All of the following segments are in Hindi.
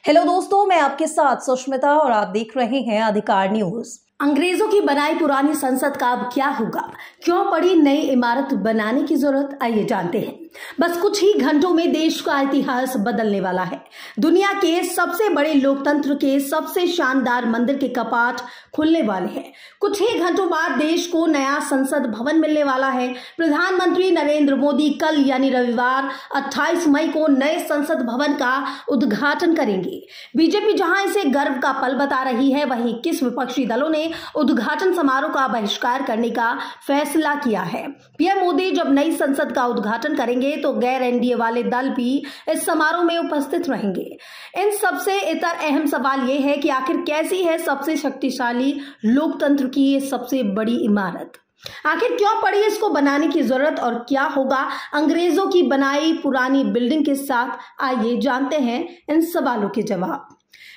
हेलो दोस्तों, मैं आपके साथ सुष्मिता और आप देख रहे हैं अधिकार न्यूज। अंग्रेजों की बनाई पुरानी संसद का अब क्या होगा, क्यों पड़ी नई इमारत बनाने की जरूरत, आइए जानते हैं। बस कुछ ही घंटों में देश का इतिहास बदलने वाला है। दुनिया के सबसे बड़े लोकतंत्र के सबसे शानदार मंदिर के कपाट खुलने वाले हैं। कुछ ही घंटों बाद देश को नया संसद भवन मिलने वाला है। प्रधानमंत्री नरेंद्र मोदी कल यानी रविवार 28 मई को नए संसद भवन का उद्घाटन करेंगे। बीजेपी जहां इसे गर्व का पल बता रही है, वहीं किस विपक्षी दलों ने उद्घाटन समारोह का बहिष्कार करने का फैसला किया है। पीएम मोदी जब नई संसद का उद्घाटन करेंगे तो गैर एनडीए वाले दल भी इस समारोह में उपस्थित रहेंगे। इन सबसे इतर अहम सवाल यह है कि आखिर कैसी है सबसे शक्तिशाली लोकतंत्र की ये सबसे बड़ी इमारत, आखिर क्यों पड़ी इसको बनाने की जरूरत और क्या होगा अंग्रेजों की बनाई पुरानी बिल्डिंग के साथ, आइए जानते हैं इन सवालों के जवाब।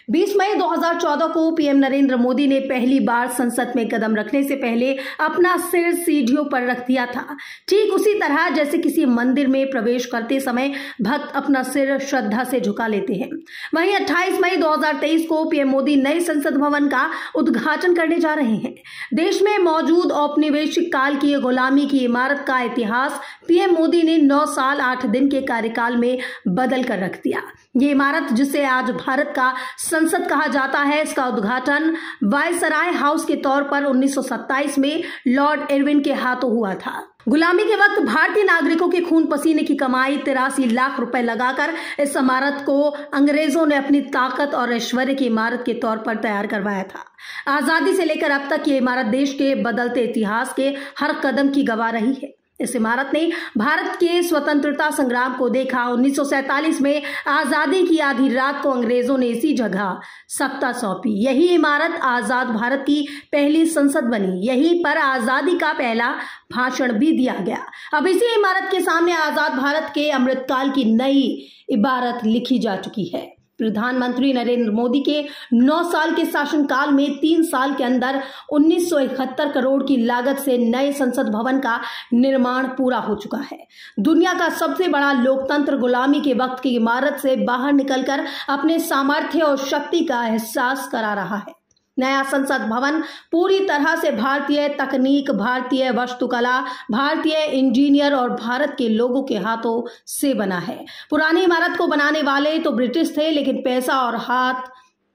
20 मई 2014 को पीएम नरेंद्र मोदी ने पहली बार संसद में कदम रखने से पहले अपना सिर सीढ़ियों पर रख दिया था। ठीक उसी तरह जैसे किसी मंदिर में प्रवेश करते समय भक्त अपना सिर श्रद्धा से झुका लेते हैं। वहीं 28 मई 2023 को पीएम मोदी नए संसद भवन का उद्घाटन करने जा रहे हैं। देश में मौजूद औपनिवेशिक काल की गुलामी की इमारत का इतिहास पीएम मोदी ने 9 साल 8 दिन के कार्यकाल में बदल कर रख दिया। ये इमारत जिसे आज भारत का संसद कहा जाता है, इसका उद्घाटन वायसराय हाउस के तौर पर 1927 में लॉर्ड इरविन के हाथों हुआ था। गुलामी के वक्त भारतीय नागरिकों के खून पसीने की कमाई 83 लाख रुपए लगाकर इस इमारत को अंग्रेजों ने अपनी ताकत और ऐश्वर्य की इमारत के तौर पर तैयार करवाया था। आजादी से लेकर अब तक ये इमारत देश के बदलते इतिहास के हर कदम की गवाह रही है। इस इमारत ने भारत के स्वतंत्रता संग्राम को देखा। 1947 में आजादी की आधी रात को अंग्रेजों ने इसी जगह सत्ता सौंपी। यही इमारत आजाद भारत की पहली संसद बनी। यहीं पर आजादी का पहला भाषण भी दिया गया। अब इसी इमारत के सामने आजाद भारत के अमृतकाल की नई इबारत लिखी जा चुकी है। प्रधानमंत्री नरेंद्र मोदी के 9 साल के शासनकाल में 3 साल के अंदर 1971 करोड़ की लागत से नए संसद भवन का निर्माण पूरा हो चुका है। दुनिया का सबसे बड़ा लोकतंत्र गुलामी के वक्त की इमारत से बाहर निकलकर अपने सामर्थ्य और शक्ति का एहसास करा रहा है। नया संसद भवन पूरी तरह से भारतीय तकनीक, भारतीय वास्तुकला, भारतीय इंजीनियर और भारत के लोगों के हाथों से बना है। पुरानी इमारत को बनाने वाले तो ब्रिटिश थे, लेकिन पैसा और हाथ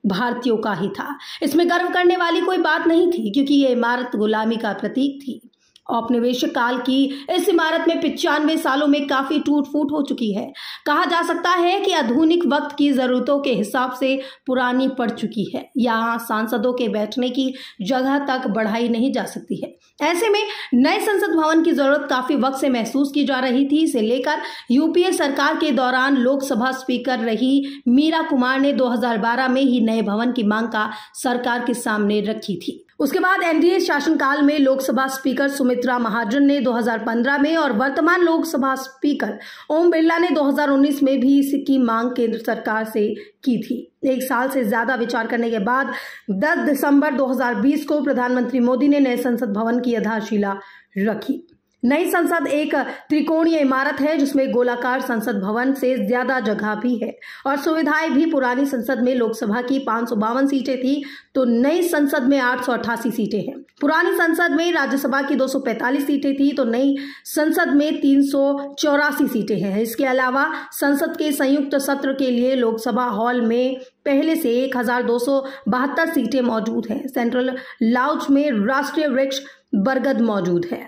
भारतीयों का ही था। इसमें गर्व करने वाली कोई बात नहीं थी, क्योंकि ये इमारत गुलामी का प्रतीक थी। औपनिवेशिक काल की इस इमारत में 95 सालों में काफी टूट फूट हो चुकी है। कहा जा सकता है कि आधुनिक वक्त की जरूरतों के हिसाब से पुरानी पड़ चुकी है। यहाँ सांसदों के बैठने की जगह तक बढ़ाई नहीं जा सकती है। ऐसे में नए संसद भवन की जरूरत काफी वक्त से महसूस की जा रही थी। इसे लेकर यूपीए सरकार के दौरान लोकसभा स्पीकर रही मीरा कुमार ने 2012 में ही नए भवन की मांग का सरकार के सामने रखी थी। उसके बाद एनडीए शासनकाल में लोकसभा स्पीकर सुमित्रा महाजन ने 2015 में और वर्तमान लोकसभा स्पीकर ओम बिरला ने 2019 में भी इसकी मांग केंद्र सरकार से की थी। 1 साल से ज्यादा विचार करने के बाद 10 दिसंबर 2020 को प्रधानमंत्री मोदी ने नए संसद भवन की आधारशिला रखी। नई संसद एक त्रिकोणीय इमारत है, जिसमें गोलाकार संसद भवन से ज्यादा जगह भी है और सुविधाएं भी। पुरानी संसद में लोकसभा की 552 सीटें थी, तो नई संसद में 888 सीटें हैं। पुरानी संसद में राज्यसभा की 245 सीटें थी, तो नई संसद में 384 सीटें हैं। इसके अलावा संसद के संयुक्त सत्र के लिए लोकसभा हॉल में पहले से 1272 सीटें मौजूद हैं। सेंट्रल लाउंज में राष्ट्रीय वृक्ष बरगद मौजूद है।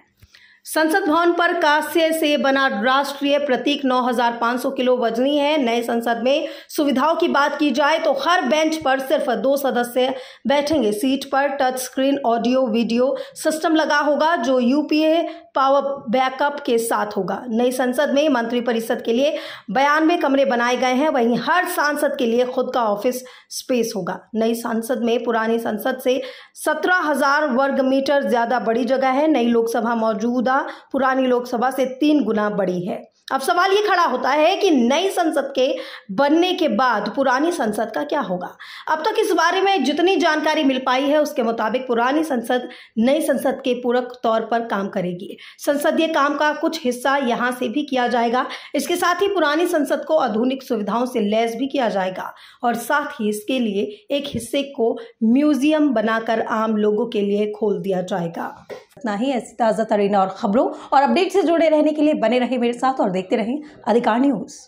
संसद भवन पर कांस्य से बना राष्ट्रीय प्रतीक 9500 किलो वजनी है। नए संसद में सुविधाओं की बात की जाए तो हर बेंच पर सिर्फ 2 सदस्य बैठेंगे। सीट पर touch screen audio video system लगा होगा, जो यूपीए पावर बैकअप के साथ होगा। नई संसद में मंत्रिपरिषद के लिए 92 कमरे बनाए गए हैं। वहीं हर सांसद के लिए खुद का ऑफिस स्पेस होगा। नई संसद में पुरानी संसद से 17,000 वर्ग मीटर ज्यादा बड़ी जगह है। नई लोकसभा मौजूदा पुरानी लोकसभा से 3 गुना बड़ी है। अब सवाल ये खड़ा होता है कि नई संसद के बनने के बाद पुरानी संसद का क्या होगा। अब तक इस बारे में जितनी जानकारी मिल पाई है उसके मुताबिक पुरानी संसद नई संसद के पूरक तौर पर काम करेगी। संसदीय काम का कुछ हिस्सा यहां से भी किया जाएगा। इसके साथ ही पुरानी संसद को आधुनिक सुविधाओं से लैस भी किया जाएगा और साथ ही इसके लिए एक हिस्से को म्यूजियम बनाकर आम लोगों के लिए खोल दिया जाएगा। इतना ही। ऐसी ताज़ा तरीन और खबरों और अपडेट से जुड़े रहने के लिए बने रहे मेरे साथ और देखते रहें अधिकार न्यूज़।